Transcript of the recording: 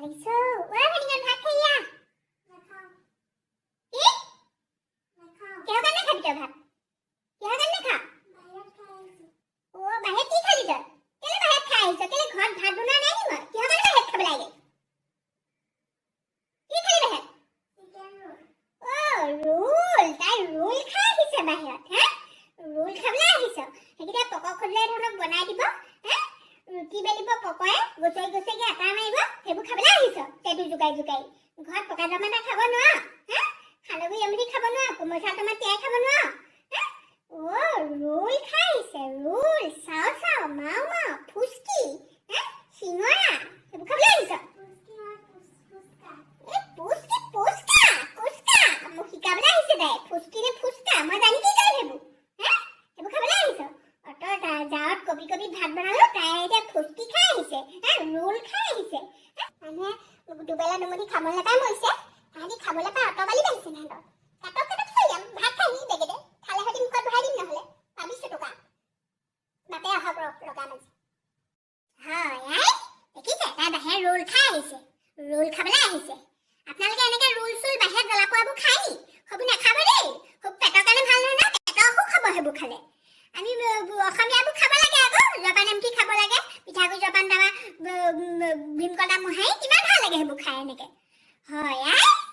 আহিছো ওৱা ভানিগা ভাত খাইয়া নাখাও কি নাখাও কেনে খাবি তই ভাত কেনে খা বাহিৰত খাই আহিছো ও বাহিৰত কি খালি তই কেলে বাহিৰত খাই আহিছ কেলে ঘৰত ভাত বনোৱা নাই নি মই কিহৰ কাৰণে বাহিৰত খাব লাগে কি খালি বাহিৰত চিকেন ৰোল তাই ৰোল খাই আহিছে বাহিৰত হা ৰোল খাবলৈ আহিছ সেইকেইটা পকক খুদিলে ধৰক বনাই দিব হা ৰুটি বেলিব পকয়ে গোচাই গোচাই আটা মাৰিব সেইবোৰ খাবলৈ আহিছ তেটো জুকাই জুকাই ঘৰত পকা টমাটা খাব নোৱাৰ হা খালগুৰি এমুঠি খাব নোৱাৰ কোমল চাউল টমাট তিয়াই খাব নোৱাৰ হা ও ৰোল খাই আহিছে ৰোল চাও চাও মাও মাও ফুচকি হা সিঙৰা সেইবোৰ খাবলৈ আহিছ ফুচকি ফুচকা ফুচকা মোক শিকাবলৈ আহিছে তাই ফুচকি নে ফুচকা মই জানি কি কৰিম সেইবোৰ হা সেইবোৰ খাবলৈ আহিছ অতৰ যাওঁত কবি কবি ভাত বনালো তাই এতিয়া ফুচকি খাই আহিছে হা ৰোল খাই আহিছে মানে দুবেলা দুমুঠি খাবলৈ নাপাই মৰিছে তাহাঁতি খাবলৈ পাই অটবালি বাঢ়িছে সিহঁতৰ কাটক কাটক খাই যাম ভাত খাই নি বেগেতে খালে সৈতে মুখত ভৰাই দিম নহ'লে ২২ টকা বাপে আহক লগা মাজি হয় আই দেখিছে তাই বাহিৰত ৰোল খাই আহিছে ৰোল খাবলৈ আহিছে আপোনালোকে এনেকৈ ৰোল চোল বাহিৰত জ্বলা পোৱাবোৰ খাই নি সেইবোৰ নাখাব দেই খুব পেটৰ কাৰণে ভাল নহয় না পেটৰ অসুখ হ'ব সেইবোৰ খালে আমি অসমীয়াবোৰ খাব লাগে আকৌ জপান এমটি খাব লাগে পিঠাগুড়ি জপান দাবা ভীমকটা মোহাৰি কিমান ভাল লাগে সেইবোৰ খাই এনেকৈ হয় আই